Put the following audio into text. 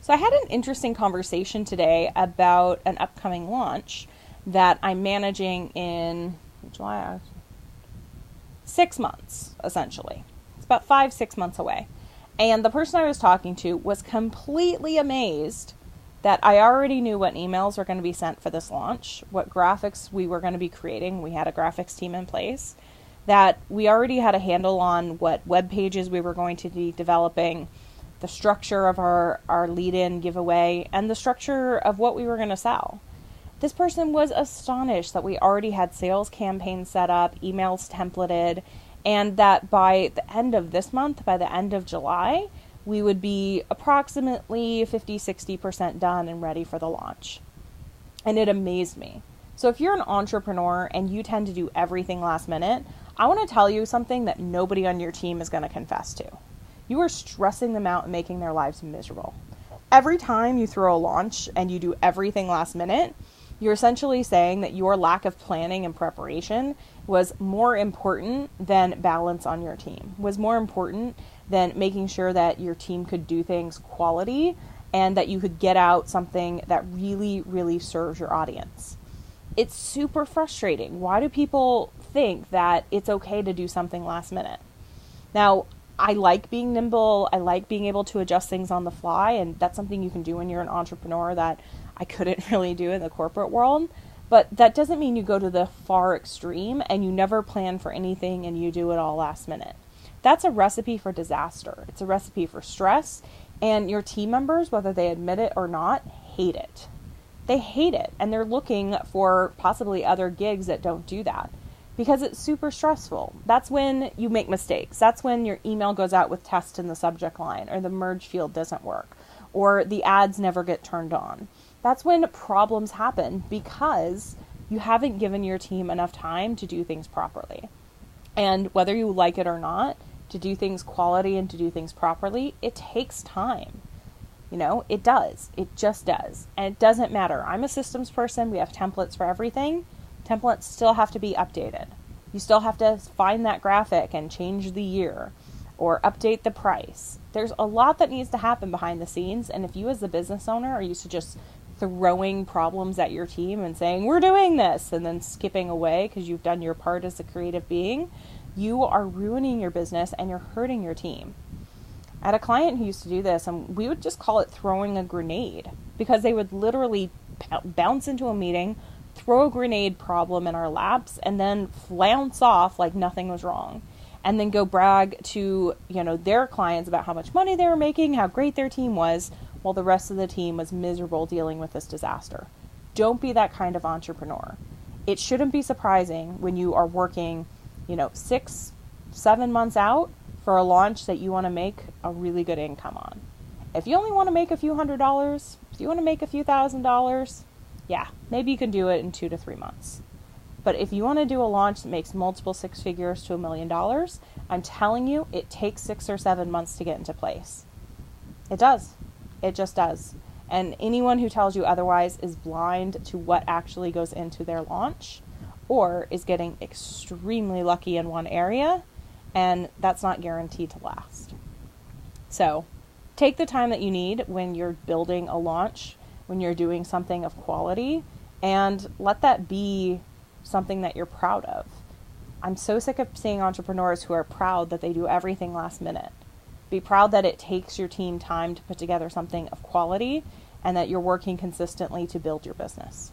So I had an interesting conversation today about an upcoming launch that I'm managing in July, 6 months, essentially. It's about 5, 6 months away. And the person I was talking to was completely amazed that I already knew what emails were going to be sent for this launch, what graphics we were going to be creating. We had a graphics team in place, that we already had a handle on what web pages we were going to be developing, the structure of our lead-in giveaway, and the structure of what we were going to sell. This person was astonished that we already had sales campaigns set up, emails templated, and that by the end of this month, by the end of July, we would be approximately 50-60% done and ready for the launch. And it amazed me. So if you're an entrepreneur and you tend to do everything last minute, I want to tell you something that nobody on your team is going to confess to. You are stressing them out and making their lives miserable. Every time you throw a launch and you do everything last minute, you're essentially saying that your lack of planning and preparation was more important than balance on your team, was more important than making sure that your team could do things quality and that you could get out something that really, really serves your audience. It's super frustrating. Why do people think that it's okay to do something last minute? Now, I like being nimble. I like being able to adjust things on the fly, and that's something you can do when you're an entrepreneur that I couldn't really do in the corporate world. But that doesn't mean you go to the far extreme and you never plan for anything and you do it all last minute. That's a recipe for disaster. It's a recipe for stress, and your team members, whether they admit it or not, hate it. They hate it, and they're looking for possibly other gigs that don't do that because it's super stressful. That's when you make mistakes. That's when your email goes out with test in the subject line, or the merge field doesn't work, or the ads never get turned on. That's when problems happen because you haven't given your team enough time to do things properly. And whether you like it or not, to do things quality and to do things properly, it takes time. It does. It just does. And it doesn't matter. I'm a systems person. We have templates for everything. Templates still have to be updated. You still have to find that graphic and change the year or update the price. There's a lot that needs to happen behind the scenes. And if you as the business owner are used to just throwing problems at your team and saying, we're doing this, and then skipping away because you've done your part as a creative being, you are ruining your business and you're hurting your team. I had a client who used to do this, and we would just call it throwing a grenade, because they would literally bounce into a meeting, throw a grenade problem in our laps, and then flounce off like nothing was wrong, and then go brag to their clients about how much money they were making, how great their team was, while the rest of the team was miserable dealing with this disaster. Don't be that kind of entrepreneur. It shouldn't be surprising when you are working 6-7 months out for a launch that you want to make a really good income on. If you only want to make a few $100s, if you want to make a few $1,000s, yeah, maybe you can do it in 2 to 3 months. But if you want to do a launch that makes multiple 6 figures to $1 million, I'm telling you, it takes 6 or 7 months to get into place. It does. It just does. And anyone who tells you otherwise is blind to what actually goes into their launch, or is getting extremely lucky in one area, and that's not guaranteed to last. So take the time that you need when you're building a launch, when you're doing something of quality, and let that be something that you're proud of. I'm so sick of seeing entrepreneurs who are proud that they do everything last minute. Be proud that it takes your team time to put together something of quality and that you're working consistently to build your business.